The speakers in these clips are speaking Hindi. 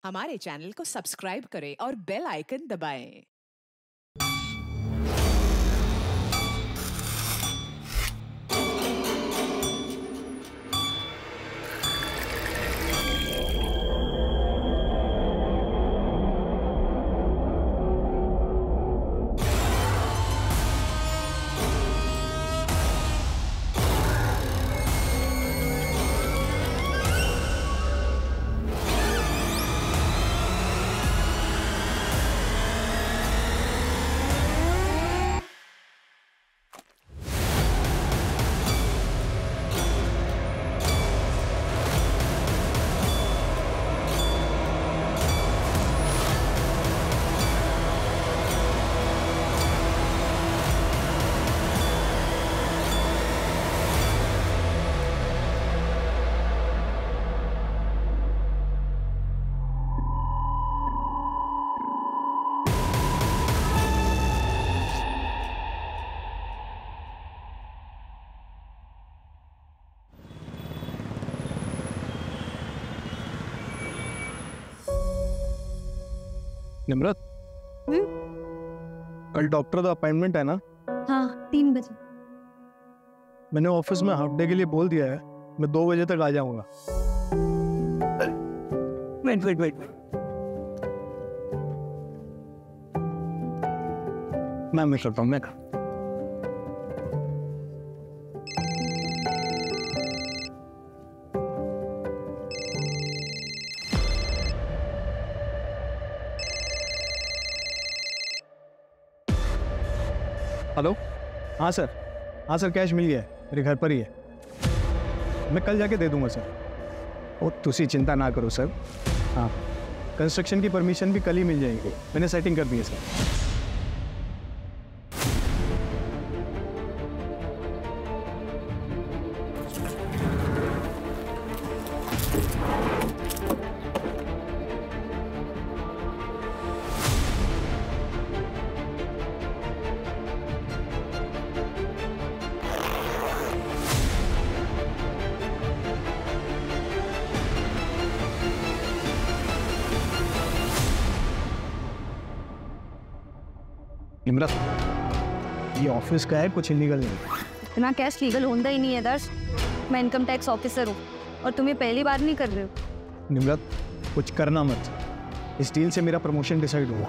हमारे चैनल को सब्सक्राइब करें और बेल आइकन दबाएं। निम्रत, कल डॉक्टर का अपॉइंटमेंट है ना? हाँ, 3 बजे। मैंने ऑफिस में हाफ डे के लिए बोल दिया है, मैं 2 बजे तक आ जाऊंगा। वेट। मैं करता हूँ। हेलो, हाँ सर, कैश मिल गया है, मेरे घर पर ही है। मैं कल जाके दे दूंगा सर। ओ तुसी चिंता ना करो सर। हाँ, कंस्ट्रक्शन की परमिशन भी कल ही मिल जाएगी, मैंने सेटिंग कर दी है सर। निम्रत, ये ऑफिस का है, कुछ इलीगल नहीं। इतना कैश लीगल होता ही नहीं है दर्श। मैं इनकम टैक्स ऑफिसर हूँ और तुम ये पहली बार नहीं कर रहे हो। निम्रत, कुछ करना मत, इस डील से मेरा प्रमोशन डिसाइड हुआ।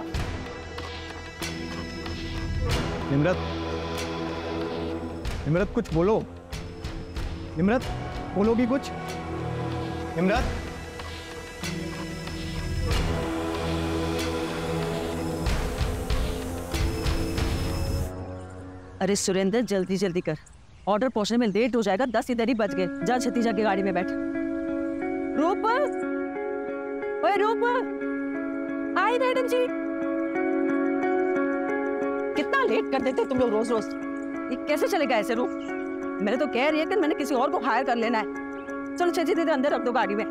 निम्रत कुछ बोलो। निम्रत, बोलोगी कुछ? निम्रत, अरे सुरेंद्र, जल्दी जल्दी कर, ऑर्डर पहुंचने में लेट हो जाएगा। 10 इधर ही बज गए। जा छत्ती जाके गाड़ी में बैठ। रूप, ओए रूप, आई मैडम जी। कितना लेट कर देते तुम लोग रोज रोज। ये कैसे चलेगा ऐसे रूप? मैंने तो कह रही है कि मैंने किसी और को हायर कर लेना है। चलो छत्ती दीदी अंदर रख दो गाड़ी में।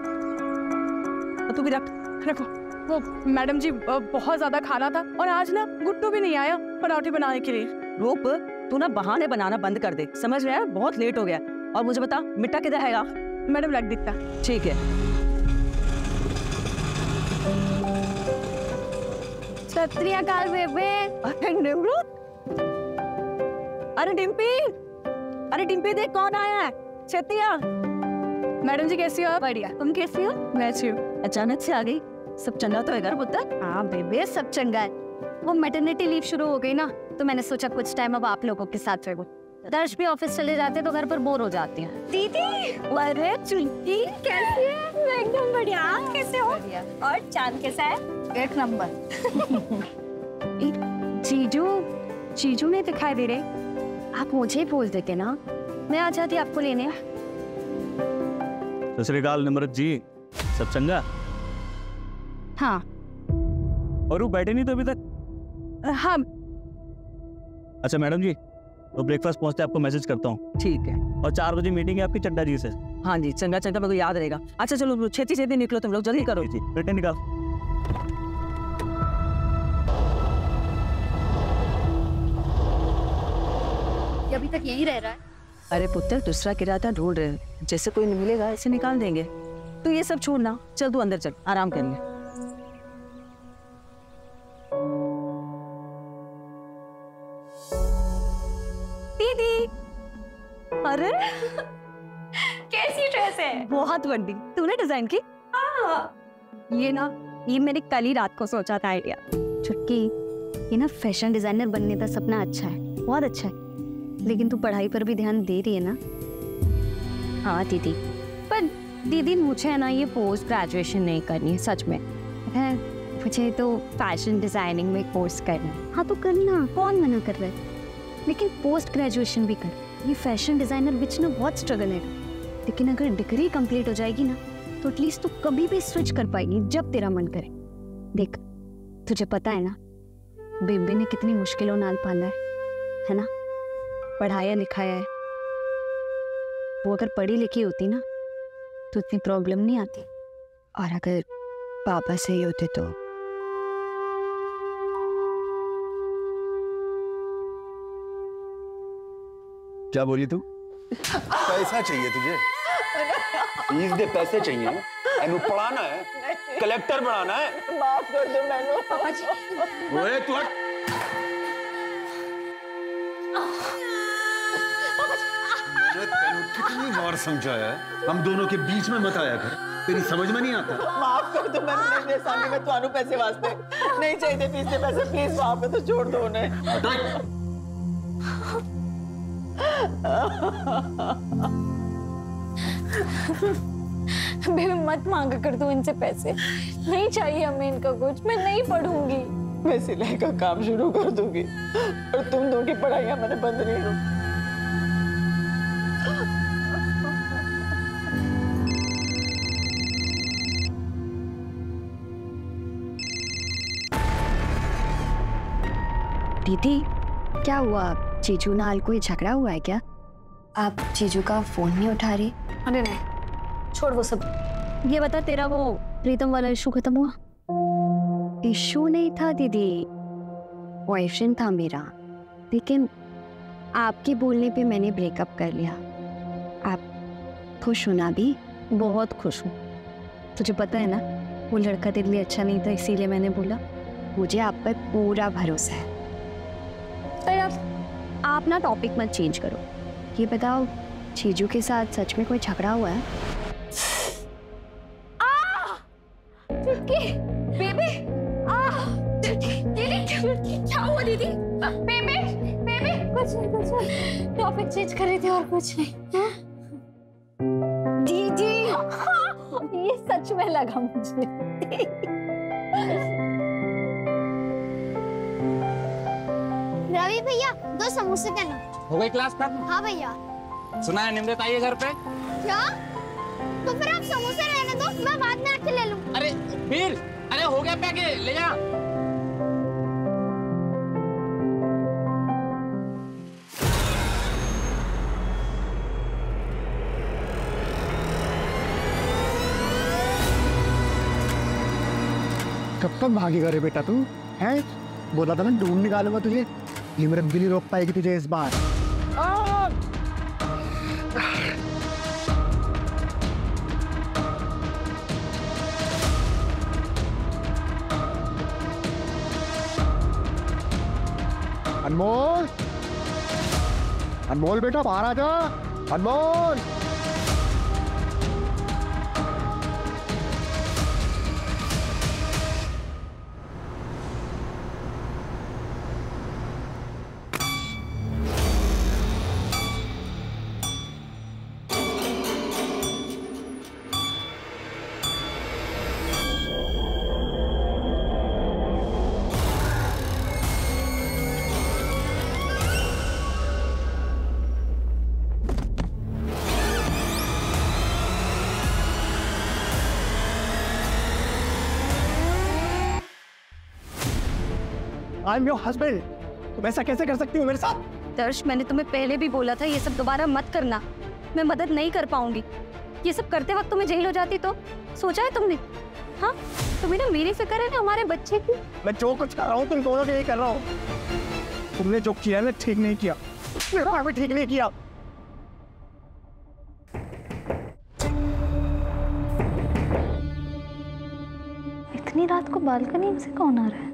तू भी रखो। वो मैडम जी बहुत ज्यादा खाना था और आज ना गुट्टू भी नहीं आया पराठे बनाने के लिए। रूप, तू ना बहाने बनाना बंद कर दे, समझ रहा है? बहुत लेट हो गया। और मुझे बता, मिट्टा किधर है? मैडम रख दिखता। ठीक है। सत श्री अकाल बेबे। अरे डिम्पी देख कौन आया है। छतिया। मैडम जी कैसी हो आप? बढ़िया, तुम कैसी हो? मैं अच्छी हूँ। अचानक से आ गई, सब चंगा तो है घर पुत्र? हाँ बेबे, सब चंगा है। वो मैटरनिटी लीव शुरू हो गई ना, तो मैंने सोचा कुछ टाइम अब आप लोगों के साथ रहूं। दर्श भी ऑफिस चले जाते तो घर पर बोर हो जाती हैं। दीदी, अरे चुंकी कैसी है? मैं एकदम बढ़िया। आप कैसे हो? और चांद कैसा है? 1 नंबर। जीजू नहीं दिखाई दे रहे। आप मुझे बोल देते ना, मैं आ जाती आपको लेने। सत श्री अकाल निम्रत जी, सब चंगा? हाँ। और वो बैठे नहीं तो अभी तक? हाँ। अच्छा मैडम जी, तो ब्रेकफास्ट पहुंचते आपको मैसेज करता हूँ। ठीक है। और 4 बजे मीटिंग है आपकी चड्डा जी से। हाँ जी, चंगा मेरे को याद रहेगा। अच्छा चलो छेती निकलो, तुम लोग जल्दी करो। जी बेटे निकाल। अभी तक यही रह रहा है। अरे पुत्र, दूसरा किराया ढूंढ रहे हैं, जैसे कोई मिलेगा ऐसे निकाल देंगे। तो ये सब छोड़ना, चल तू अंदर चल, आराम कर ले। बहुत वर्दी तूने डिजाइन की? ये मैंने कल ही रात को सोचा था आइडिया। छुटकी, ये ना फैशन डिजाइनर बनने का सपना अच्छा है, बहुत अच्छा है, लेकिन तू पढ़ाई पर भी ध्यान दे रही है ना? हाँ दीदी, पर दीदी मुझे है ना ये पोस्ट ग्रेजुएशन नहीं करनी है, सच में है, मुझे तो फैशन डिजाइनिंग में कोर्स करना है। हाँ तो करना, कौन मना कर रहा है, लेकिन पोस्ट ग्रेजुएशन भी कर। ये फैशन डिजाइनर बिच ना बहुत स्ट्रगल है, लेकिन अगर डिग्री कंप्लीट हो जाएगी ना तो एटलीस्ट तू कभी भी स्विच कर पाएगी जब तेरा मन करे। देख, तुझे पता है ना बेबी ने कितनी मुश्किलों नाल पाला है ना, पढ़ाया लिखाया है। वो अगर पढ़ी लिखी होती ना तो इतनी प्रॉब्लम नहीं आती, और अगर पापा सही होते तो। क्या बोली तू? पैसा चाहिए तुझे? फीस दे पैसे चाहिए? एनु पढ़ाना है, कलेक्टर बनाना है? माफ कर दो मैनू। ओए तू हट। मैंने तेनू कितनी बार समझाया है, हम दोनों के बीच में मत आया कर, तेरी समझ में नहीं आता। माफ कर दो मैनू, नहीं दे सकती मैं ਤੁਹਾਨੂੰ पैसे वास्ते नहीं चाहिए फीस दे पैसे, प्लीज माफ कर दो, छोड़ दो उन्हें। बेबी मत मांगा कर तू इनसे पैसे, नहीं चाहिए हमें इनका कुछ, मैं नहीं पढ़ूंगी। मैं सिलाई का काम शुरू कर दूंगी और तुम दोनों की पढ़ाइयां मैंने बंद नहीं करूं। दीदी क्या हुआ, जीजू नाल कोई झगड़ा हुआ है क्या? आप जीजू का फोन नहीं उठा रही? अरे नहीं, छोड़ वो सब। ये बता तेरा वो प्रीतम वाला इशू खत्म हुआ? इशू नहीं था दीदी, बॉयफ्रेंड था मेरा, लेकिन आपके बोलने पे मैंने ब्रेकअप कर लिया। आप खुश हो ना? भी बहुत खुश हूँ। तुझे पता है ना वो लड़का तेरे लिए अच्छा नहीं था, इसीलिए मैंने बोला। मुझे आप पर पूरा भरोसा है। पर आप ना टॉपिक मत चेंज करो। ये बताओ जीजू के साथ सच में कोई झगड़ा हुआ है? बेबी, दीदी क्या हुआ दीदी? बेबी बेबी कुछ नहीं, टॉपिक चेंज कर रही थी और कुछ नहीं। दीदी ये सच में लगा मुझे। रवि भैया 2 समोसे देना। हो गई क्लास खत्म? हाँ भैया। सुना है निमृत आई है घर पे? क्या? तो फिर आप समोसे रहने दो, मैं बाद में आके ले लूं। अरे वीर, अरे हो गया पैक, ले जा। कब तक भागेगा रे बेटा तू? हैं? बोला था ना ढूंढ निकालूंगा तुझे। निमरत भी नहीं रोक पाएगी तुझे इस बार। अनमोल, अनमोल बेटा बाहर आ जा। अनमोल, आई एम योर हस्बैंड। तुम ऐसा कैसे कर सकती हो मेरे साथ? दर्श, मैंने तुम्हें पहले भी बोला था ये सब दोबारा मत करना। मैं मदद नहीं कर पाऊंगी। ये सब करते वक्त तुम्हें जेल हो जाती तो सोचा है तुमने? हाँ, तुम्हें ना मेरी फिक्र है ना हमारे बच्चे की। मैं जो कुछ कर रहा हूँ तुम दोनों के लिए कर रहा हूँ। तुमने जो किया ना ठीक नहीं किया, मेरा भी ठीक नहीं किया। इतनी रात को बालकनी में से कौन आ रहा है?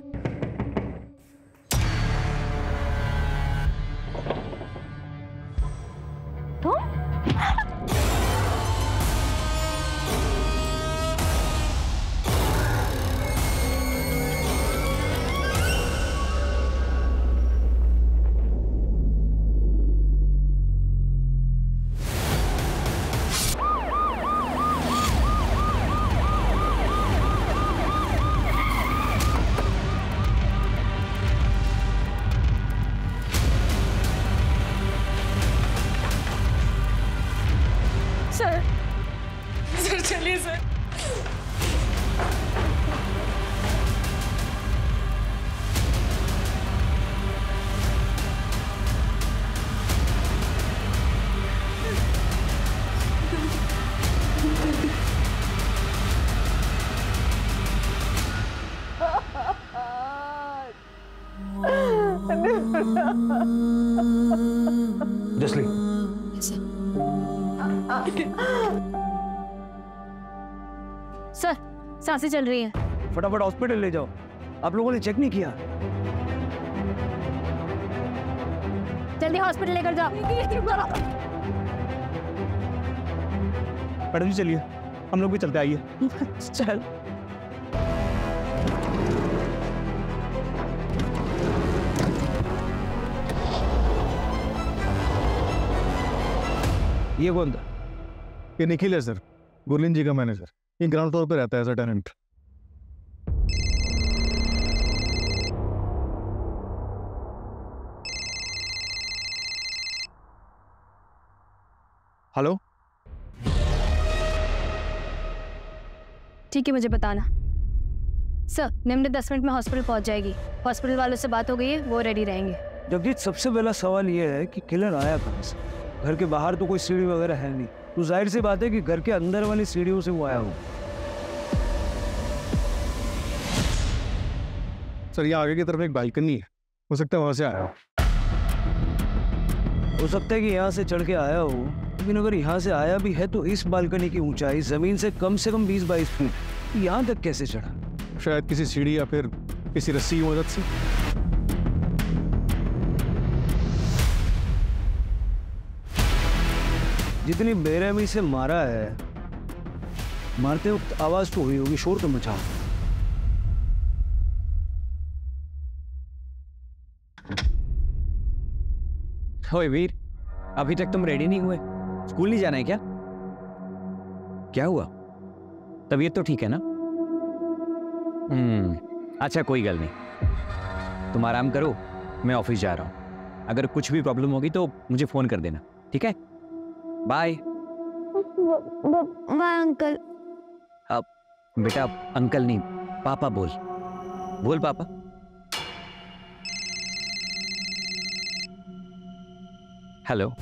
जसली सर सांसें चल रही हैं। फटाफट हॉस्पिटल ले जाओ। आप लोगों ने चेक नहीं किया? जल्दी हॉस्पिटल लेकर जाओ। मैडम जी चलिए, हम लोग भी चलते आइए। चल। ये कौन था? ये निखिल है सर, गुरलीन जी का मैनेजर। ये ग्राउंड फ्लोर पे रहता है एज अ टेनेंट। हेलो, ठीक है, मुझे बताना। सर निम्न 10 मिनट में हॉस्पिटल पहुंच जाएगी। हॉस्पिटल वालों से बात हो गई है, वो रेडी रहेंगे। जगजीत, सबसे पहला सवाल ये है कि किलर आया कहाँ से? घर के बाहर तो कोई सीढ़ी वगैरह है नहीं, तो जाहिर सी बात है कि घर के अंदर वाली सीढ़ियों से वो आया हो। सर ये आगे की तरफ एक बालकनी है, हो सकता है वहां से आया हो। हो सकता है कि यहाँ से चढ़ के आया हो, लेकिन अगर यहाँ से आया भी है तो इस बालकनी की ऊंचाई जमीन से कम 20-22 फीट, यहाँ तक कैसे चढ़ा? शायद किसी सीढ़ी या फिर किसी रस्सी की मदद से। जितनी बेरहमी से मारा है, मारते वक्त आवाज तो हुई होगी, शोर तो मचा होगा। ओए वीर, अभी तक तुम रेडी नहीं हुए? स्कूल नहीं जाना है क्या? क्या हुआ? तबीयत तो ठीक है ना? अच्छा कोई गल नहीं, तुम आराम करो, मैं ऑफिस जा रहा हूँ। अगर कुछ भी प्रॉब्लम होगी तो मुझे फोन कर देना, ठीक है? बाय। Bye uncle. अब बेटा अंकल नहीं, पापा बोल। बोल पापा। हेलो।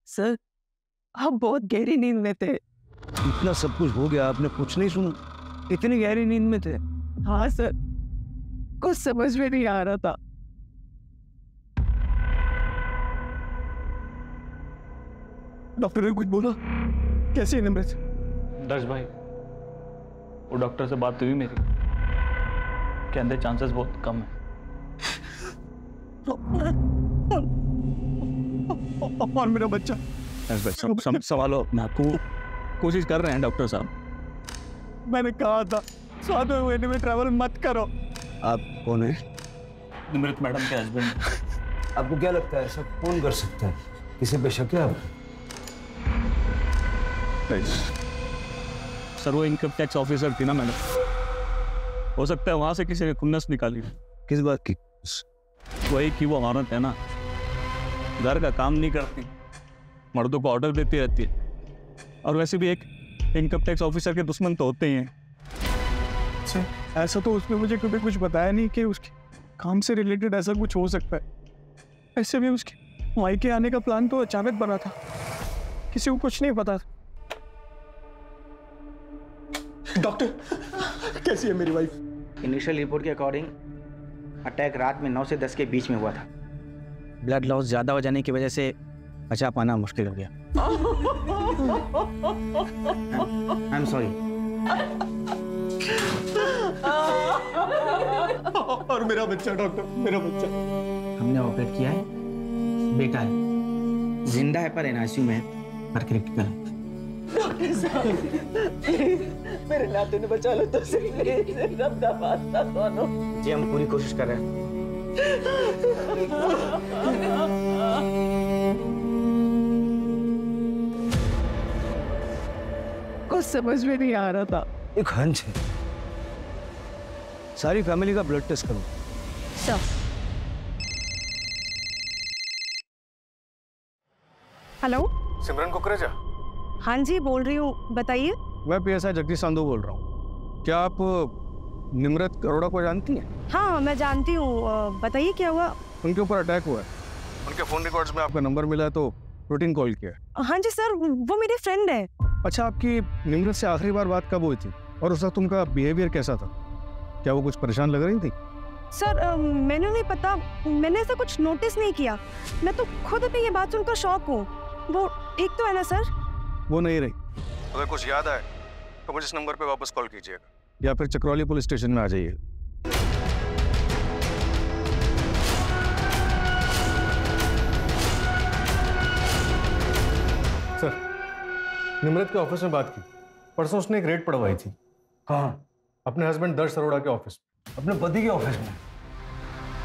सर आप बहुत गहरी नींद में थे। इतना सब कुछ हो गया, आपने कुछ नहीं सुना? इतनी गहरी नींद में थे? हाँ सर, कुछ समझ में नहीं आ रहा था। डॉक्टर ने कुछ बोला? कैसे है निमृत? दर्श भाई, वो डॉक्टर से बात हुई मेरी, कहते चांसेस बहुत कम है। और मेरा बच्चा? संभालो अपने आप को, कोशिश कर रहे हैं डॉक्टर साहब। मैंने कहा था 7वें महीने में ट्रैवल मत करो। आप कौन है? निमृत मैडम के हस्बैंड। आपको क्या लगता है ऐसा कौन कर सकता है? किसी पे शक है आप? सर वो इनकम टैक्स ऑफिसर थी ना मैडम, हो सकता है वहां से किसी ने खुन्नस निकाली। किस बात की? वही कि वो औरत है ना, घर का काम नहीं करती, मर्दों को ऑर्डर देती रहती है। और वैसे भी एक इनकम टैक्स ऑफिसर के दुश्मन तो होते ही हैं। सर ऐसा तो उसने मुझे कभी कुछ बताया नहीं कि उसके काम से रिलेटेड ऐसा कुछ हो सकता है। ऐसे भी उसके मायके आने का प्लान तो अचानक बना था, किसी को कुछ नहीं पता था। डॉक्टर कैसी है मेरी वाइफ? इनिशियल रिपोर्ट के अकॉर्डिंग अटैक रात में 9 से 10 के बीच में हुआ था। ब्लड लॉस ज़्यादा हो जाने की वजह से बचा पाना मुश्किल हो गया। I am sorry. और मेरा बच्चा डॉक्टर, मेरा बच्चा? हमने ऑपरेट किया है, बेटा है, जिंदा है पर एनआईसीयू में है, पर क्रिटिकल है। मेरे नाते ने बचा लो तो सही, रब का वास्ता दोनों। जी हम पूरी कोशिश कर रहे हैं। कुछ समझ में नहीं आ रहा था। एक हंच है, सारी फैमिली का ब्लड टेस्ट करो। सर हेलो सिमरन कुकरेजा? हाँ जी बोल रही हूँ, बताइए। मैं PSI जगदीश संधू बोल रहा हूँ। क्या आप निम्रत अरोड़ा को जानती हैं? हाँ मैं जानती हूँ, बताइए क्या हुआ। उनके ऊपर अटैक हुआ है, उनके फोन रिकॉर्ड्स में आपका नंबर मिला है तो रूटीन कॉल किया। हाँ जी सर, वो मेरे फ्रेंड है। अच्छा, आपकी निम्रत से आखिरी बार बात कब हुई थी और उस वक्त उनका बिहेवियर कैसा था? क्या वो कुछ परेशान लग रही थी? सर मैंने नहीं पता, मैंने ऐसा कुछ नोटिस नहीं किया। मैं तो खुद अपनी ये बात सुनकर शॉक हूँ। वो ठीक तो है ना सर? वो नहीं रही। अगर कुछ याद आए तो मुझे इस नंबर पे वापस कॉल कीजिएगा या फिर चक्रौली पुलिस स्टेशन में आ जाइए। सर, निम्रत के ऑफिस में बात की। परसों उसने एक रेड पड़वाई थी। हाँ, अपने हस्बैंड दर्श अरोड़ा के ऑफिस में। अपने पति के ऑफिस में?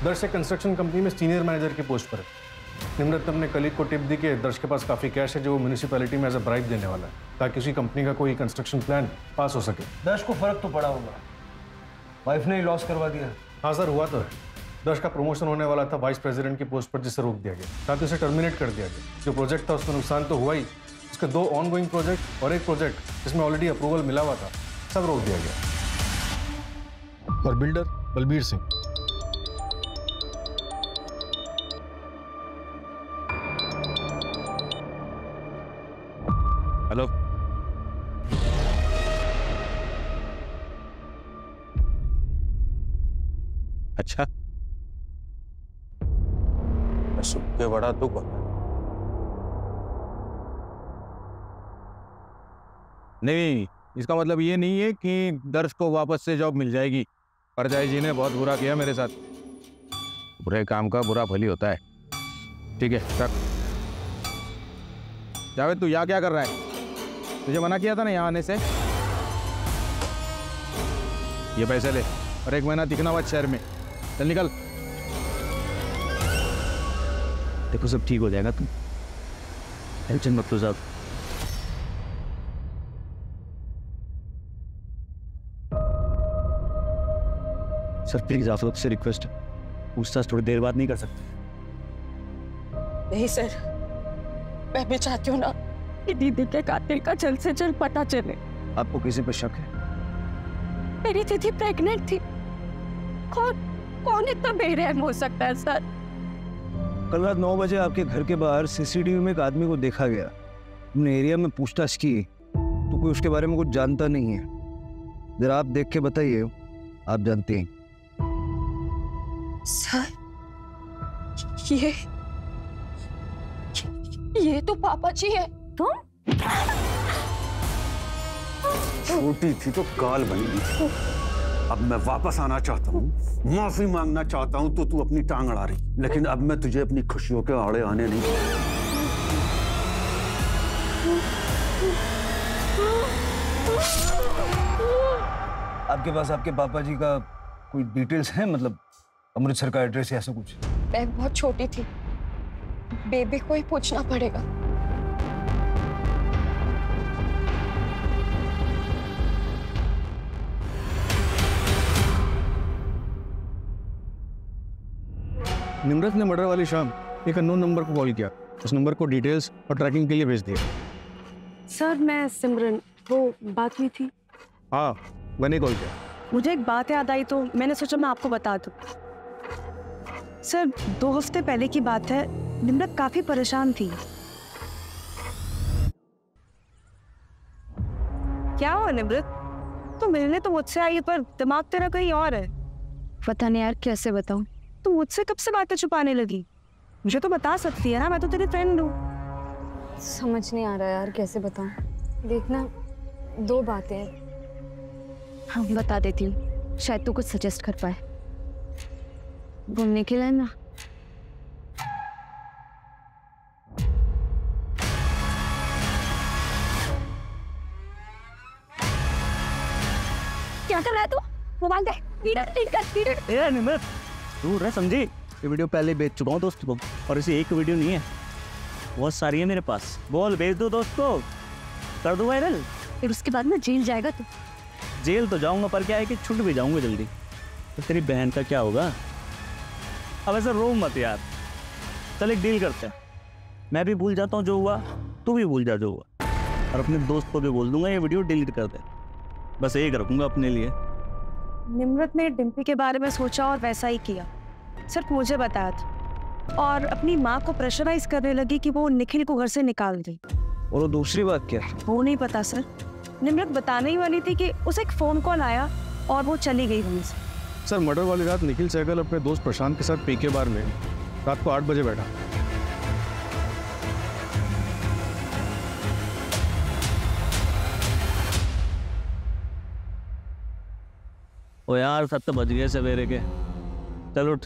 दर्श एक कंस्ट्रक्शन कंपनी में सीनियर मैनेजर की पोस्ट पर है। निम्रत ने अपने कलीग को टिप दी कि दर्श के पास काफी कैश है जो वो म्यूनिसिपैलिटी में एज अ ब्राइब देने वाला है ताकि उसी कंपनी का कोई कंस्ट्रक्शन प्लान पास हो सके। दर्श को फर्क तो पड़ा होगा, वाइफ ने ही लॉस करवा दिया। हाँ सर, हुआ तो है। दर्श का प्रमोशन होने वाला था वाइस प्रेसिडेंट की पोस्ट पर, जिसे रोक दिया गया, साथ ही उसे टर्मिनेट कर दिया गया। जो प्रोजेक्ट था उसमें नुकसान तो हुआ ही, उसके 2 ऑनगोइंग प्रोजेक्ट और एक प्रोजेक्ट जिसमें ऑलरेडी अप्रूवल मिला हुआ था, सब रोक दिया गया। और बिल्डर बलबीर सिंह। हेलो, अच्छा, सुन के बड़ा दुख होता है। नहीं, इसका मतलब ये नहीं है कि दर्श को वापस से जॉब मिल जाएगी। परजाई जी ने बहुत बुरा किया मेरे साथ। बुरे काम का बुरा फल ही होता है। ठीक है, रख। जावेद, तू यहाँ क्या कर रहा है? तुझे मना किया था ना यहाँ आने से। ये पैसे ले और 1 महीना दिखना मत शहर में। चल निकल। देखो सब ठीक हो जाएगा, तुम टेंशन मत लो साहब। सर प्लीज आप लोग से रिक्वेस्ट है, पूछताछ थोड़ी देर बाद नहीं कर सकते? नहीं सर, मैं भी चाहती हूँ ना कि दीदी के कातिल का जल्द से जल्द पता चले। आपको किसी पर शक है? मेरी दीदी प्रेग्नेंट थी। कौन इतना बेरहम हो सकता है सर? कल रात 9 बजे आपके घर के बाहर CCTV में एक आदमी को देखा गया। हमने एरिया में पूछताछ की तो कोई उसके बारे में कुछ जानता नहीं है। जरा आप देख के बताइए, आप जानते हैं। सर ये तो पापा जी है। तुम छोटी थी तो काल बनी थी। अब मैं वापस आना चाहता हूँ, माफी मांगना चाहता हूँ तो तू अपनी टांग अड़ा रही, लेकिन अब मैं तुझे अपनी खुशियों के आड़े आने नहीं दूंगा। आपके पास आपके पापा जी का कोई डिटेल्स है, मतलब अमृतसर का एड्रेस या ऐसा कुछ? मैं बहुत छोटी थी, बेबी को ही पूछना पड़ेगा। निम्रत ने मर्डर वाली शाम एक अननोन नंबर को कॉल किया। उस नंबर को डिटेल्स और ट्रैकिंग के लिए भेज दिया। सर मैं सिमरन, वो बात हुई थी। हाँ, मैंने कॉल किया। मुझे एक बात याद आई तो मैंने सोचा मैं आपको बता दूं। सर 2 हफ्ते पहले की बात है, निम्रत काफी परेशान थी। क्या हुआ निम्रत? तो मिलने तो मुझसे आई पर दिमाग तेरा कहीं और है। पता नहीं यार कैसे बताऊं। तो मुझसे कब से बातें छुपाने लगी? मुझे तो बता सकती है ना, मैं तो तेरी फ्रेंड हूँ। समझ नहीं आ रहा यार कैसे बताऊं। देखना 2 बातें। हाँ बता देती हूँ, शायद तू कुछ सजेस्ट कर पाए। घूमने के लिए ना। क्या कर रहा है तू? मोबाइल दे। ए निमित, दूर रह समझी। ये वीडियो पहले बेच चुका हूँ दोस्त को, और इसे एक वीडियो नहीं है, बहुत सारी है मेरे पास। बोल, भेज दो दोस्त को, कर दो वायरल। फिर उसके बाद में जेल जाएगा तू। जेल तो जाऊंगा, पर क्या है कि छूट भी जाऊंगा जल्दी। तो तेरी बहन का क्या होगा? अब ऐसा रो मत यार, चल एक डील करते हैं। मैं भी भूल जाता हूँ जो हुआ, तू भी भूल जा जो हुआ, और अपने दोस्त को भी बोल दूंगा ये वीडियो डिलीट कर दे। बस एक रखूंगा अपने लिए। निम्रत ने डिम्पी के बारे में सोचा और वैसा ही किया। सिर्फ मुझे बताया था, और अपनी माँ को प्रेशराइज करने लगी कि वो निखिल को घर से निकाल दे। और वो दूसरी बात क्या? वो नहीं पता सर। निम्रत बताने ही वाली थी कि उसे एक फोन कॉल आया और वो चली गई वहीं से। सर मर्डर वाली रात निखिल सहगल अपने दोस्त प्रशांत के साथ पीके बार में रात को 8 बजे बैठा। ओ यार 7 बज गए सवेरे के, चल उठ,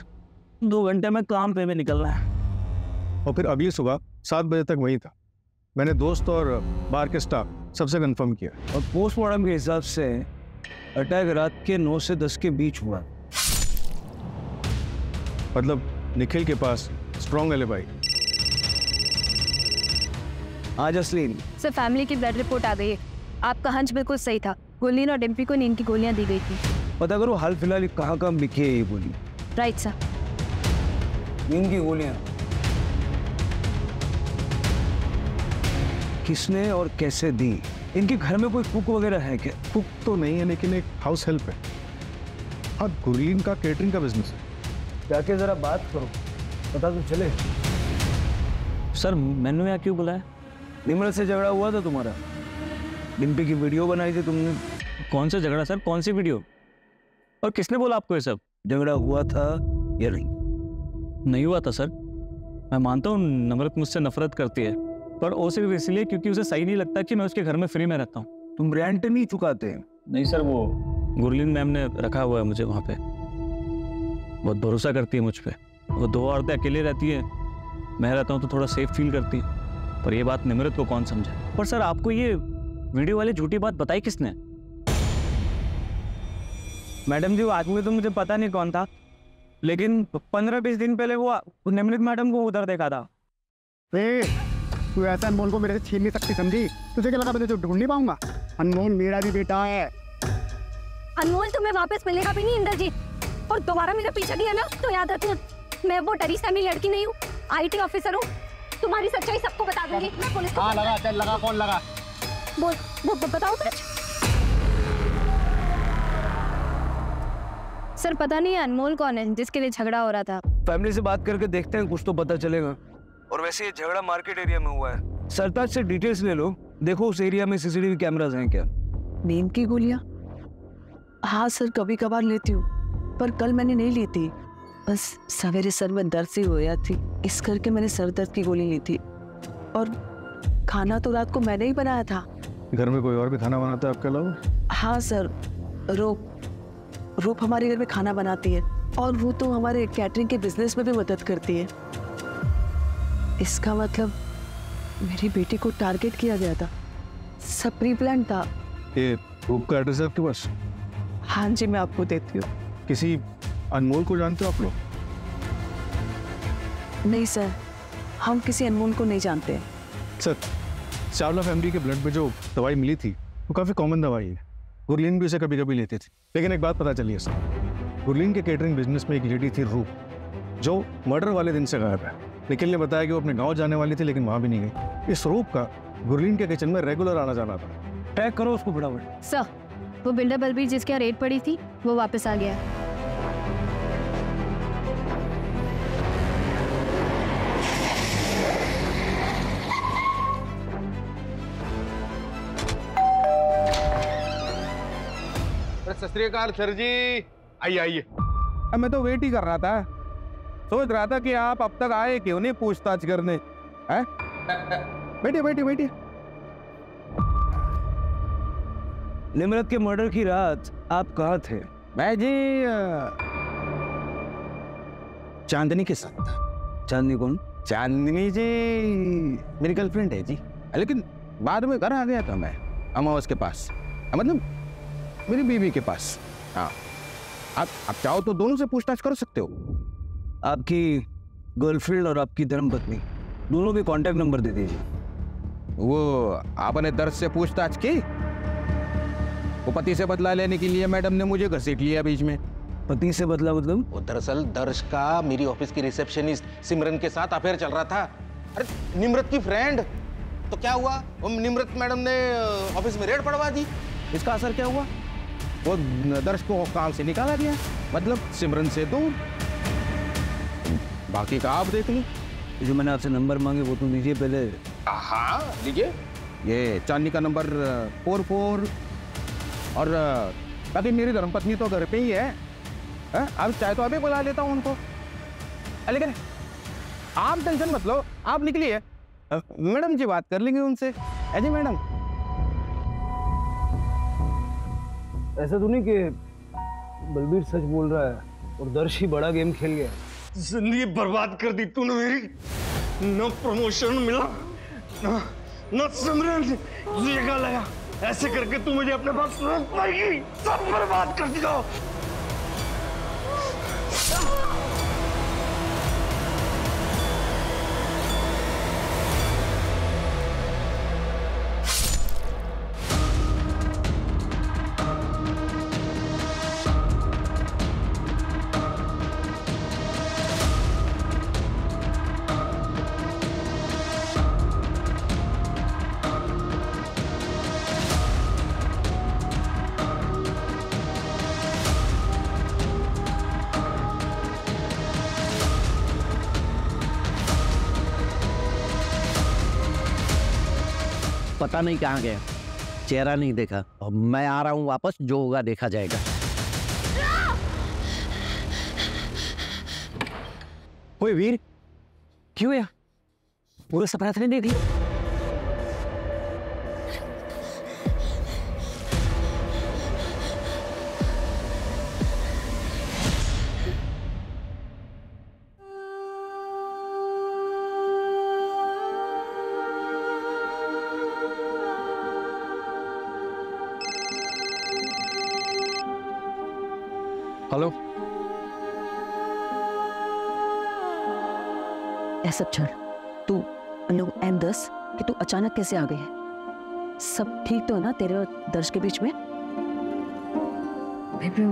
2 घंटे में काम पे भी निकलना है। और फिर अभी सुबह 7 बजे तक वहीं था। मैंने दोस्त और बार के स्टाफ सबसे कंफर्म किया, और पोस्टमार्टम के हिसाब से अटैक रात के 9 से 10 के बीच हुआ। मतलब निखिल के पास स्ट्रॉन्ग एलिबाई। हाँ जसलीन। सर फैमिली की ब्लड रिपोर्ट आ गई है। आपका हंच बिल्कुल सही था। गुरलीन और डिम्पी को नींद की गोलियां दी गई थी। पता करो हाल फिलहाल कहाँ बिकी है ये गोली। Right sir. नींद की गोलियां किसने और कैसे दी? इनके घर में कोई कुक वगैरह है क्या? कुक तो नहीं है, लेकिन एक हाउस हेल्प है। हाँ, गुरलीन का केटरिंग का बिजनेस है। जाके जरा बात करो, पता तो चले। सर मैंने यहाँ क्यों बुलाया? निम्रत से झगड़ा हुआ था तुम्हारा, डिम्पी की वीडियो बनाई थी तुमने। कौन सा झगड़ा सर? कौन सी वीडियो? और किसने बोला आपको ये सब? झगड़ा हुआ था या नहीं? नहीं हुआ था सर। मैं मानता हूँ नम्रत मुझसे नफरत करती है, पर वो सिर्फ इसलिए क्योंकि उसे सही नहीं लगता कि मैं उसके घर में फ्री में रहता हूँ। तुम रेंट नहीं चुकाते? नहीं सर, वो गुरलीन मैम ने रखा हुआ है मुझे वहाँ पे। बहुत भरोसा करती है मुझ पे। वो 2 औरतें अकेले रहती है, मैं रहता हूँ तो थोड़ा सेफ फील करती है। पर ये बात निम्रत को कौन समझे? पर सर आपको ये वीडियो वाली झूठी बात बताई किसने? मैडम जी, वो आदमी तो मुझे पता नहीं कौन था, लेकिन 15-20 दिन पहले वो निम्रत मैडम को उधर देखा था। तू ऐसा अनमोल को मेरे से छीन नहीं सकती, समझी? तुझे क्या लगा मैं तुझे ढूंढ नहीं पाऊंगा? अनमोल मेरा भी बेटा है। अनमोल तुम्हें वापस मिलेगा भी नहीं इंद्रजीत, और दोबारा मेरा पीछा किया ना तो याद रखना, मैं वो डरी सहमी लड़की नहीं हूँ, IT ऑफिसर हूँ। तुम्हारी सच्चाई सबको बता दूंगी। मैं पुलिस को लगा, चल लगा, कौन लगा? बोल बताओ सच। सर पता नहीं अनमोल कौन है जिसके लिए झगड़ा हो रहा था। फैमिली से बात करके देखते हैं, कुछ तो पता चलेगा। और वैसे ये झगड़ा मार्केट एरिया में हुआ है। सरताज से डिटेल्स ले लो, देखो उस एरिया में CCTV कैमरास हैं क्या? नींद की गोलियां? हाँ सर, कभी कभार लेती हूँ, पर कल मैंने नहीं ली थी। बस सवेरे सर में दर्द सी हो गया थी, इस करके मैंने सर दर्द की गोली ली थी। और खाना तो रात को मैंने ही बनाया था। घर में कोई और भी खाना बनाता है आपके अलावा? हाँ सर, रूप हमारे घर में खाना बनाती है, और वो तो हमारे कैटरिंग के बिजनेस में भी मदद करती है। इसका मतलब मेरी बेटी को टारगेट किया गया था, सब प्री प्लान था। ये रूप का एड्रेस है आपके पास? हाँ जी, मैं आपको देती हूँ। किसी अनमोल को जानते हो आप लोग? नहीं सर, हम किसी अनमोल को नहीं जानते। सर, चावला फैमिली के ब्लड में जो दवाई मिली थी वो काफ़ी कॉमन दवाई है। गुरलीन भी उसे कभी कभी लेती थी, लेकिन एक बात पता चली है सर, गुरलीन के केटरिंग बिजनेस में एक लेडी थी रूप, जो मर्डर वाले दिन से गायब है। निखिल ने बताया कि वो अपने गांव जाने वाली थी, लेकिन वहां भी नहीं गई। इस रूप का गुरलीन के किचन में रेगुलर आना जाना था। ट्रैक करो उसको फटाफट। सर, वो बिल्डर बलबीर जिसके यहाँ रेड पड़ी थी वो वापस आ गया है। सत श्री अकाल सर जी, आइए आइए। अब मैं तो वेट ही कर रहा था, सोच रहा था कि आप अब तक आए क्यों नहीं पूछताछ करने। हैं? बैठिए बैठिए बैठिए। निम्रत के मर्डर की रात आप कहाँ थे? मैं जी चांदनी के साथ था। चांदनी कौन? चांदनी जी मेरी गर्लफ्रेंड है जी, लेकिन बाद में घर आ गया था मैं अमावस के पास। मतलब मेरी बीवी के पास। हाँ, आप चाहो तो दोनों से पूछताछ कर सकते हो। आपकी गर्लफ्रेंड और आपकी धर्मपत्नी दोनों के कांटेक्ट नंबर दे दीजिए। वो आपने दर्श से पूछताछ की? वो पति से बदला लेने के लिए मैडम ने मुझे घसीट लिया बीच में। पति से बदला मतलब? वो दरअसल दर्श का मेरी ऑफिस की रिसेप्शनिस्ट सिमरन के साथ अफेयर चल रहा था। अरे निम्रत की फ्रेंड। तो क्या हुआ, वो निम्रत मैडम ने ऑफिस में रेड पड़वा दी। इसका असर क्या हुआ? वो दर्श को काम से निकाला गया, मतलब सिमरन से दूर। बाकी का आप देख लो। जो मैंने आपसे नंबर मांगे वो तो दीजिए पहले। हाँ लीजिए, ये चांदनी का नंबर 44। और बाकी मेरी धर्मपत्नी तो घर पे ही है। आप चाहे तो अभी बुला लेता हूँ उनको। लेकिन आप टेंशन मत लो, आप निकलिए, मैडम जी बात कर लेंगे उनसे। जी मैडम। ऐसा तो नहीं कि बलबीर सच बोल रहा है और दर्श ही बड़ा गेम खेल गया? जिंदगी बर्बाद कर दी तूने मेरी। न प्रमोशन मिला, न सिमरन जगह लगा। ऐसे करके तू मुझे अपने पास रोक पाएगी? सब बर्बाद कर दिया। पता नहीं कहाँ गया, चेहरा नहीं देखा। अब मैं आ रहा हूँ वापस, जो होगा देखा जाएगा। ओए वीर, क्यों है? पूरे सपना तो नहीं देख लिया? हेलो। ऐसा छोड़, तू लोग M10 कि तू अचानक कैसे आ गई है? सब ठीक तो है ना तेरे और दर्श के बीच में? बेबी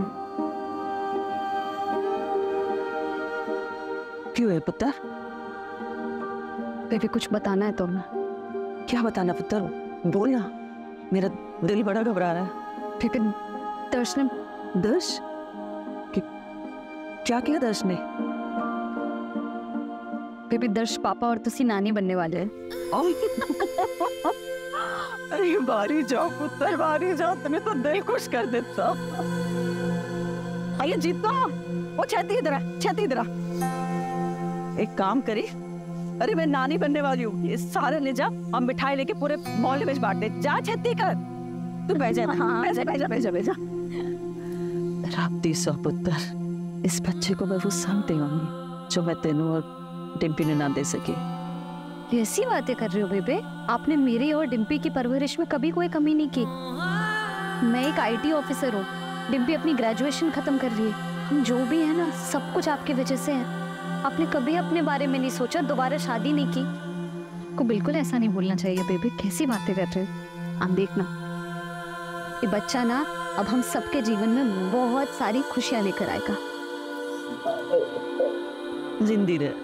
क्यों है पुत्र? बेबी कुछ बताना है तुम्हें। क्या बताना पुत्र? बोलना, मेरा दिल बड़ा घबरा रहा है। बेबी दर्श ने। दर्श? क्या किया दर्श ने? बेबी दर्श पापा और तुसी नानी बनने वाले हैं। अरे बारी जाओ पुत्र, बारी जाओ, तुम्हें तो दिल खुश कर देता। आइए जीतो, वो छेती इधर, छेती इधर। एक काम करी, अरे मैं नानी बनने वाली हूँ, ये सारे ले जा और मिठाई लेके पूरे मोहल्ले में बांट दे। जा छेती कर। तू बैठ जा। हाँ बैठ जा। राप्ती सौ पुत्र, इस बच्चे को मैं वो सब देंगी जो मैं तेनू और डिम्पी ने ना दे सकी। ऐसी बातें कर रहे हो बेबे? आपने मेरी और डिम्पी की परवरिश में कभी कोई कमी नहीं की। मैं एक IT ऑफिसर हूँ, डिम्पी अपनी ग्रेजुएशन खत्म कर रही है। हम जो भी है ना, सब कुछ आपकी वजह से है। आपने कभी अपने बारे में नहीं सोचा, दोबारा शादी नहीं की। को बिल्कुल ऐसा नहीं बोलना चाहिए बेबी। कैसी बातें कर रहे हो आप? देखना ये बच्चा ना अब हम सबके जीवन में बहुत सारी खुशियां लेकर आएगा। जिंदी रहे।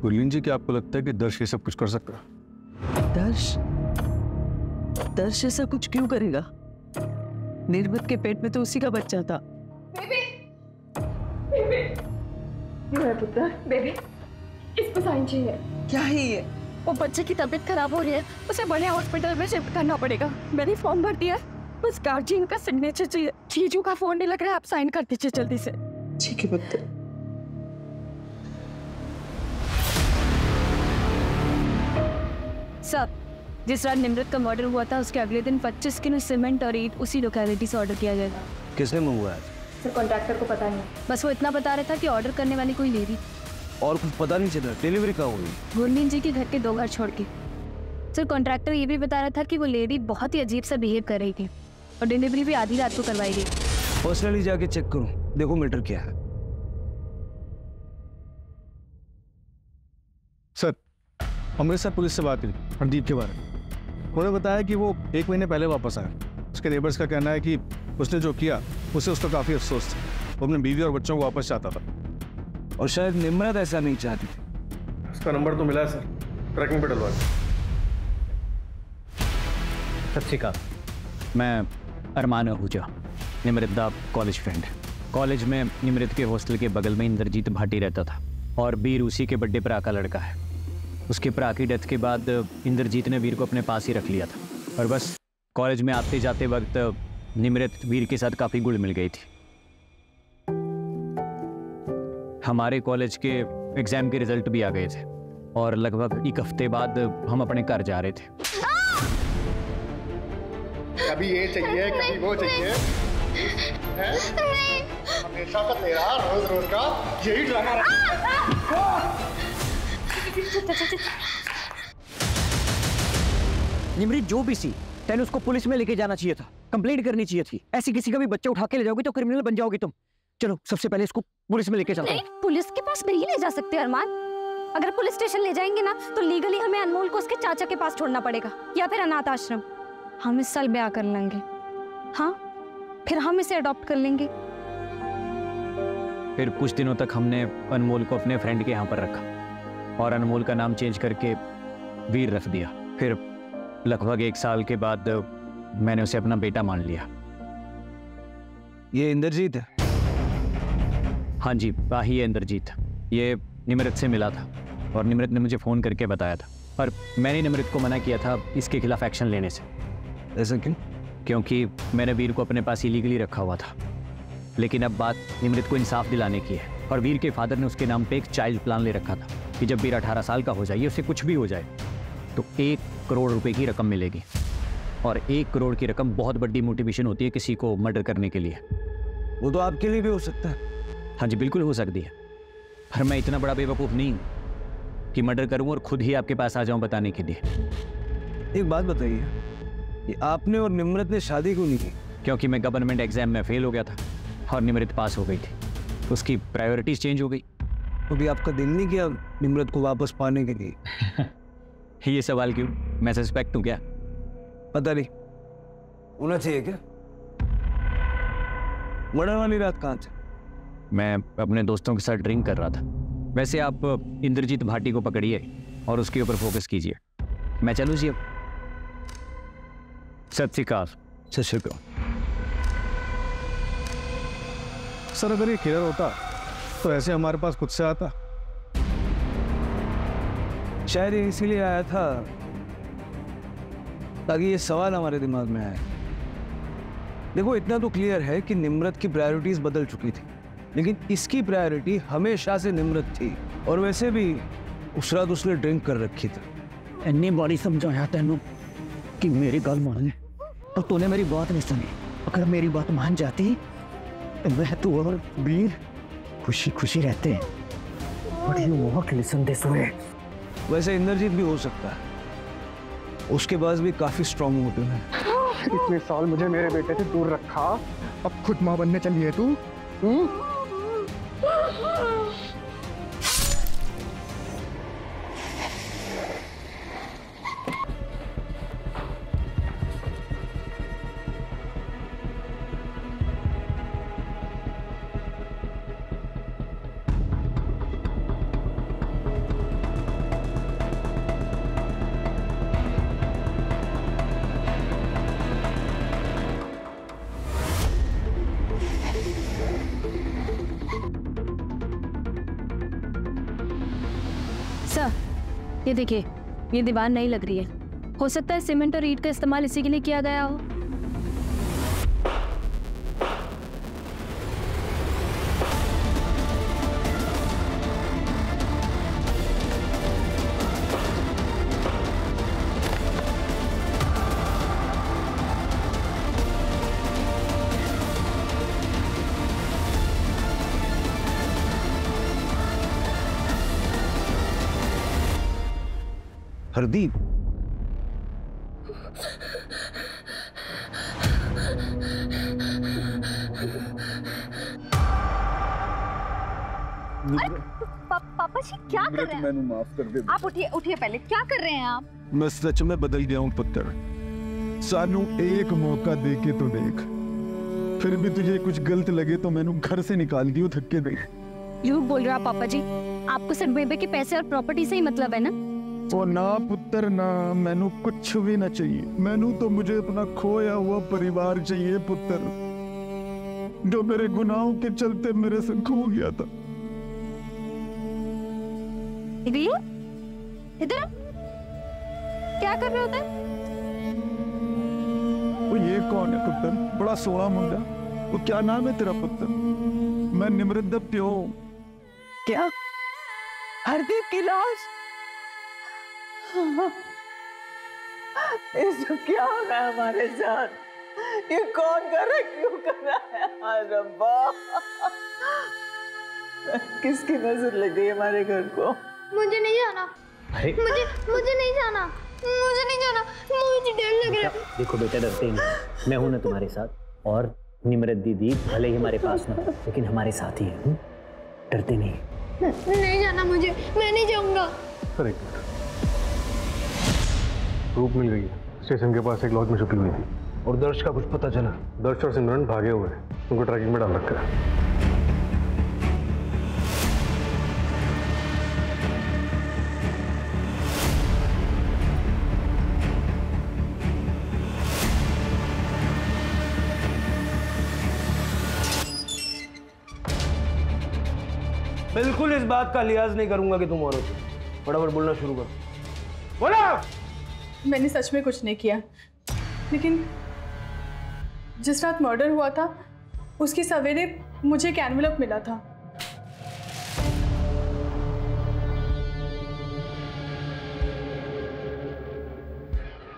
गुरलीन जी, क्या आपको लगता है कि दर्श ये सब कुछ कर सकता है? दर्श ऐसा कुछ क्यों करेगा? निर्मत के पेट में तो उसी का बच्चा था। बेबी क्यों है पुत्र? बेबी इसको साइन चाहिए। क्या है ये? वो बच्चे की तबीयत खराब हो रही है, उसे बड़े हॉस्पिटल में शिफ्ट करना पड़ेगा। मैंने फॉर्म भर दिया है, बस गार्जियन का सिग्नेचर चाहिए। जीजू का फोन नहीं लग रहा है, आप साइन कर दीजिए जल्दी से। ठीक है बच्चे। सर, जिस रात निमृत का मर्डर हुआ था उसके अगले दिन 25 किलो सीमेंट और ईंट उसी लोकेलिटी से ऑर्डर किया जाएगा। किसने मंगवाया? सर कॉन्ट्रैक्टर को पता नहीं, बस वो इतना बता रहा था कि ऑर्डर करने वाली कोई लेडी। और कुछ पता नहीं चला? डिलीवरी कहाँ हुई? गुरमीत जी के घर के 2 घर छोड़ के। सर कॉन्ट्रैक्टर ये भी बता रहा था कि वो लेडी बहुत ही अजीब सा बिहेव कर रही थी और डिलीवरी भी आधी रात को करवाई गई। पर्सनली जाके चेक करो, देखो मैटर क्या है। सर, अमृतसर पुलिस से बात हुई हरदीप के बारे में। उन्होंने बताया कि वो 1 महीने पहले वापस आया। उसके नेबर्स का कहना है कि उसने जो किया उससे उसको काफ़ी अफसोस था। वो अपने बीवी और बच्चों को वापस चाहता था और शायद निम्रत ऐसा नहीं चाहती थी। उसका नंबर तो मिला है सर, ट्रैकिंग पे डलवा। सत श्री अकाल, मैं अरमान आहूजा, निमृत दा कॉलेज फ्रेंड। कॉलेज में निमृत के हॉस्टल के बगल में इंद्रजीत भाटी रहता था और वीर उसी के बर्थडे भरा का लड़का है। उसके भरा की डेथ के बाद इंद्रजीत ने वीर को अपने पास ही रख लिया था और बस कॉलेज में आते जाते वक्त निमृत वीर के साथ काफ़ी घुल मिल गई थी। हमारे कॉलेज के एग्जाम के रिजल्ट भी आ गए थे और लगभग 1 हफ्ते बाद हम अपने घर जा रहे थे। कभी ये चाहिए कभी वो चाहिए, हमेशा का तेरा रोज रोज का यही ड्रामा निमृत जो भी सी, तेने उसको पुलिस में लेके जाना चाहिए था, कंप्लेंट करनी चाहिए थी। ऐसी किसी का भी बच्चा उठा के ले जाओगी तो क्रिमिनल बन जाओगी तुम। चलो सबसे पहले इसको पुलिस में लेके चलते हैं। पुलिस के पास नहीं ले जा सकते अरमान। अगर पुलिस स्टेशन ले जाएंगे ना तो लीगली हमें अनमोल को उसके चाचा के पास छोड़ना पड़ेगा या फिर अनाथ आश्रम। हम इस साल ब्याह कर लेंगे, हाँ, फिर हम इसे अडॉप्ट कर लेंगे। फिर कुछ दिनों तक हमने अनमोल को अपने फ्रेंड के यहाँ पर रखा और अनमोल का नाम चेंज करके वीर रख दिया। फिर लगभग 1 साल के बाद मैंने उसे अपना बेटा मान लिया। ये इंद्रजीत है? हाँ जी, ही है इंद्रजीत। ये निमृत से मिला था और निमृत ने मुझे फ़ोन करके बताया था और मैंने निमृत को मना किया था इसके खिलाफ एक्शन लेने से। ऐसा क्यों? क्योंकि मैंने वीर को अपने पास इलीगली रखा हुआ था। लेकिन अब बात निमृत को इंसाफ दिलाने की है और वीर के फादर ने उसके नाम पे एक चाइल्ड प्लान ले रखा था कि जब वीर 18 साल का हो जाए, उसे कुछ भी हो जाए तो 1 करोड़ रुपए की रकम मिलेगी। और 1 करोड़ की रकम बहुत बड़ी मोटिवेशन होती है किसी को मर्डर करने के लिए। वो तो आपके लिए भी हो सकता है। हाँ जी, बिल्कुल हो सकती है, पर मैं इतना बड़ा बेवकूफ़ नहीं हूँ कि मर्डर करूँ और खुद ही आपके पास आ जाऊँ बताने के लिए। एक बात बताइए, कि आपने और निमृत ने शादी क्यों नहीं की? क्योंकि मैं गवर्नमेंट एग्जाम में फेल हो गया था और निमृत पास हो गई थी। उसकी प्रायोरिटीज चेंज हो गई। तो भी आपका दिल नहीं किया निमृत को वापस पाने के लिए? ये सवाल क्यों? मैं सस्पेक्ट हूँ क्या? पता नहीं, होना चाहिए क्या? मर्डर वाली रात कहाँ थे? मैं अपने दोस्तों के साथ ड्रिंक कर रहा था। वैसे आप इंद्रजीत भाटी को पकड़िए और उसके ऊपर फोकस कीजिए। मैं चलूँ जी अब? सत श्री अकाल। सत श्री अकाल। सर, अगर ये क्लियर होता तो ऐसे हमारे पास खुद से आता। शायद ये इसीलिए आया था ताकि ये सवाल हमारे दिमाग में आए। देखो, इतना तो क्लियर है कि निमृत की प्रायोरिटीज बदल चुकी थी, लेकिन इसकी प्रायोरिटी हमेशा से निमृत थी। और वैसे भी उस रात उसने ड्रिंक कर रखी थी। इन्नी बारी समझाया तेनू कि मेरी गल मान ले, तो तूने मेरी बात नहीं सुनी। अगर मेरी बात मान जाती तो मैं तू और वीर खुशी खुशी रहते हैं। But you want listen this way. वैसे इंद्रजीत भी हो सकता है, उसके पास भी काफी स्ट्रॉन्ग मोटिव है। इतने साल मुझे मेरे बेटे से दूर रखा, अब खुद माँ बनने चली है तू? सर, ये देखिए, ये दीवार नहीं लग रही है। हो सकता है सीमेंट और ईंट का इस्तेमाल इसी के लिए किया गया हो। हरदीप, पापा जी क्या कर रहे हैं? मैंने माफ कर दे। आप उठिए उठिए, पहले क्या कर रहे हैं आप? मैं सच में बदल गया हूँ पुत्र। सानू एक मौका दे के तो देख, फिर भी तुझे कुछ गलत लगे तो मैंने घर से निकाल दियो थक्के दे। झूठ बोल रहे हो आप पापा जी। आपको सिर्फ बेबे के पैसे और प्रॉपर्टी से ही मतलब है ना? ओ ना पुत्र ना, मैनू कुछ भी ना चाहिए। मैनू तो मुझे अपना खोया हुआ परिवार चाहिए पुत्र, जो मेरे गुनाहों के चलते मेरे से खो गया था। इधर क्या कर रहे होते? वो ये कौन है पुत्र? बड़ा सोना मुंडा। वो क्या नाम है तेरा पुत्र? मैं निमृत दा प्यो। क्या? हरदीप की लाश? इसको क्या हो रहा है हमारे साथ? ये कौन कर रहा है? क्यों कर रहा है? हाय रब्बा, किसकी नजर लग गई हमारे घर को? मुझे नहीं जाना। मुझे नहीं जाना। मुझे नहीं जाना। मुझे डर लग रहा है। देखो बेटा, डरते नहीं, मैं हूं ना तुम्हारे साथ। और निमृत दीदी भले ही हमारे पास ना, लेकिन हमारे साथ ही है। डरते नहीं। नहीं जाना मुझे, मैं नहीं जाऊंगा। सर, एक मिनट। रूप मिल गई है, स्टेशन के पास एक लॉज में छुपी हुई थी। और दर्श का कुछ पता चला? दर्श और सिमरन भागे हुए हैं, उनको ट्रैकिंग में डाल रखा है। बिल्कुल इस बात का लिहाज नहीं करूंगा कि तुम औरत हो। फटाफट बोलना शुरू करो। बोला। मैंने सच में कुछ नहीं किया, लेकिन जिस रात मर्डर हुआ था उसकी सवेरे मुझे एक एनवेलप मिला था।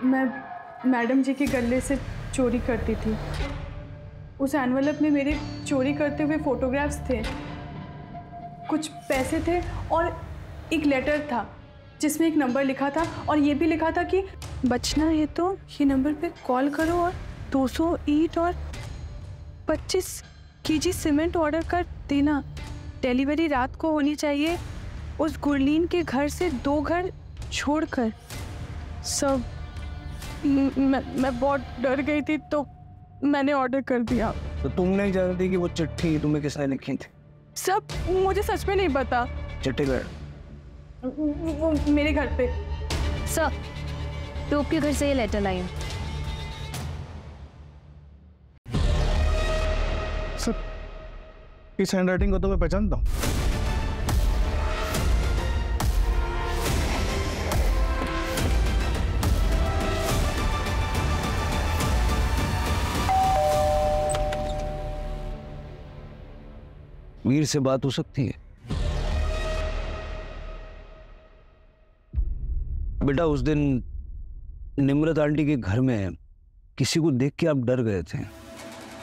मैं मैडम जी के गले से चोरी करती थी। उस एनवेलप में मेरे चोरी करते हुए फोटोग्राफ्स थे, कुछ पैसे थे और एक लेटर था जिसमें एक नंबर लिखा था और ये भी लिखा था कि बचना है तो ये नंबर पे कॉल करो और 200 ईंट और 25 केजी सीमेंट ऑर्डर कर देना। डिलीवरी रात को होनी चाहिए उस गुरलीन के घर से 2 घर छोड़कर। सब मैं बहुत डर गई थी तो मैंने ऑर्डर कर दिया। तो तुम नहीं जानती कि वो चिट्ठी तुम्हें किसने लिखी थी? सब मुझे सच में नहीं पता। चिट्ठी घर वो मेरे घर पे। सर, टोप के घर से ये लेटर लाई है। सर, इस हैंडराइटिंग को तो मैं पहचानता हूँ। वीर से बात हो सकती है? बेटा, उस दिन निमृत आंटी के घर में किसी को देख के आप डर गए थे।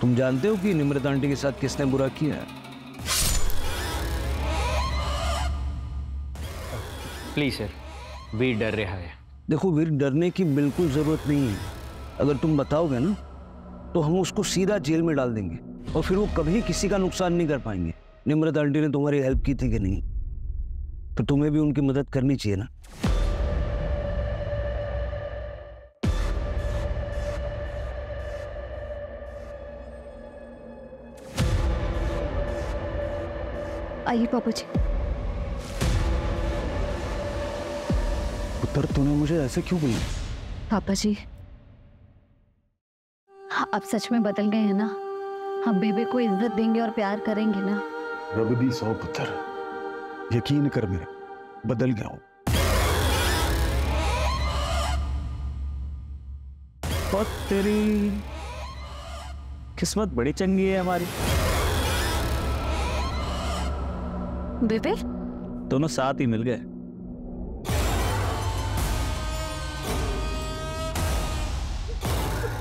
तुम जानते हो कि निमृत आंटी के साथ किसने बुरा किया है? प्लीज सर, वीर डर रहा है। देखो वीर, डरने की बिल्कुल जरूरत नहीं है। अगर तुम बताओगे ना तो हम उसको सीधा जेल में डाल देंगे और फिर वो कभी किसी का नुकसान नहीं कर पाएंगे। निमृत आंटी ने तुम्हारी हेल्प की थी कि नहीं? तो तुम्हें भी उनकी मदद करनी चाहिए ना। आइए पापा जी। पुत्र, तूने मुझे ऐसे क्यों बोला? पापा जी, आप सच में बदल गए हैं ना? हम बेबे को इज्जत देंगे और प्यार करेंगे ना? रब दी सौ पुत्र, यकीन कर मेरे, बदल गया हूं। और तेरी किस्मत बड़ी चंगी है हमारी। बेबे दोनों साथ ही मिल गए।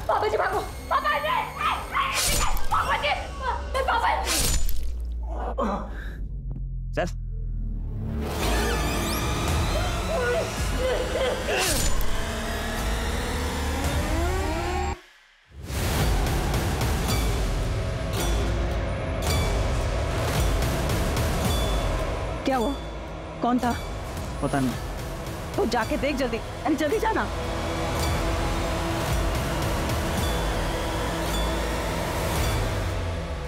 पापा जी भागो, पापा जी, पापा जी, पापा जी। चल। क्या हुआ? कौन था? पता नहीं। तो जाके देख जल्दी, अरे जल्दी जाना।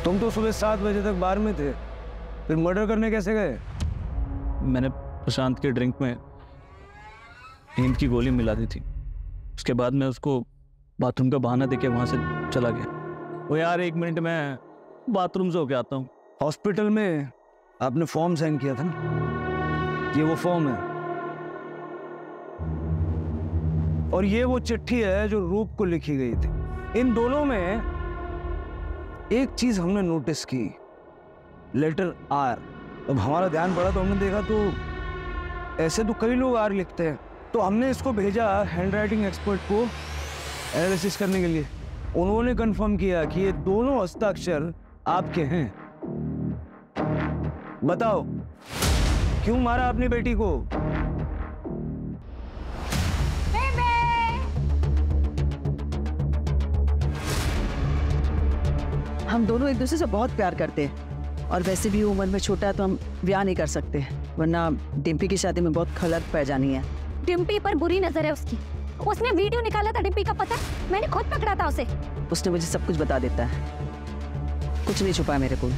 तुम तो सुबह 7 बजे तक बार में थे, फिर मर्डर करने कैसे गए? मैंने प्रशांत के ड्रिंक में नींद की गोली मिला दी थी। उसके बाद मैं उसको बाथरूम का बहाना देके वहां से चला गया। वो यार 1 मिनट में बाथरूम से होके आता हूँ। हॉस्पिटल में आपने फॉर्म साइन किया था ना, ये वो फॉर्म है और ये वो चिट्ठी है जो रूप को लिखी गई थी। इन दोनों में एक चीज हमने नोटिस की, लेटर आर। अब हमारा ध्यान पड़ा तो हमने देखा तो ऐसे तो कई लोग आर लिखते हैं, तो हमने इसको भेजा हैंडराइटिंग एक्सपर्ट को एनालिसिस करने के लिए। उन्होंने कंफर्म किया कि ये दोनों हस्ताक्षर आपके हैं। बताओ क्यों मारा अपनी बेटी को? हम दोनों एक दूसरे से बहुत प्यार करते हैं और वैसे भी उम्र में छोटा है तो हम ब्याह नहीं कर सकते, वरना डिम्पी की शादी में बहुत खलत पै जानी है। डिम्पी पर बुरी नजर है उसकी। उसने वीडियो निकाला था डिम्पी का, पता है? मैंने खुद पकड़ा था उसे। उसने मुझे सब कुछ बता देता है, कुछ नहीं छुपा मेरे को।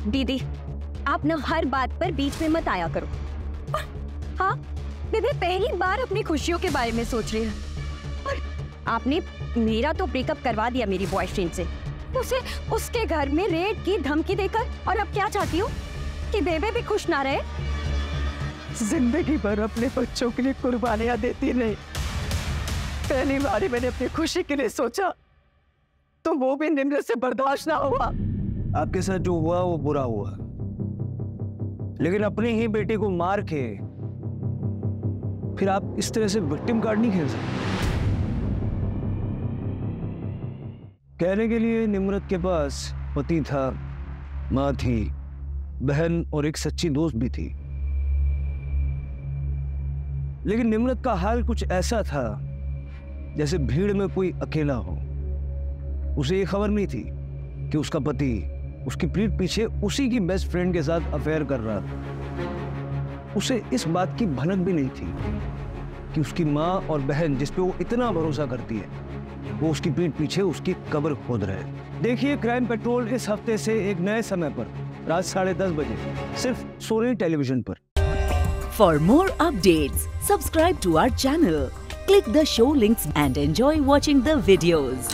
दीदी आप ना हर बात पर बीच में मत आया करो। हाँ दीदी पहली बार अपनी खुशियों के बारे में सोच रही है। और आपने मेरा तो ब्रेकअप करवा दिया मेरी बॉयफ्रेंड से, उसे उसके घर में रेड की धमकी देकर, और अब क्या चाहती हूँ कि बेबे भी खुश ना रहे? जिंदगी भर अपने बच्चों के लिए कुर्बानियां देती नहीं, पहली बार मैंने अपनी खुशी के लिए सोचा तो वो भी निम्र से बर्दाश्त ना हुआ। आपके साथ जो हुआ वो बुरा हुआ, लेकिन अपनी ही बेटी को मार के फिर आप इस तरह से विक्टिम कार्ड नहीं खेल सकते। कहने के लिए निम्रत के पास पति था, माँ थी, बहन और एक सच्ची दोस्त भी थी, लेकिन निम्रत का हाल कुछ ऐसा था जैसे भीड़ में कोई अकेला हो। उसे ये खबर नहीं थी कि उसका पति उसकी पीठ पीछे उसी की बेस्ट फ्रेंड के साथ अफेयर कर रहा था। उसे इस बात की भनक भी नहीं थी कि उसकी माँ और बहन जिस पे वो इतना भरोसा करती है, वो उसकी पीठ पीछे उसकी कब्र खोद रहे। देखिए क्राइम पेट्रोल इस हफ्ते से एक नए समय पर रात 10:30 बजे सिर्फ सोनी टेलीविजन पर। For more updates, subscribe to our channel, click the show links and enjoy watching the videos.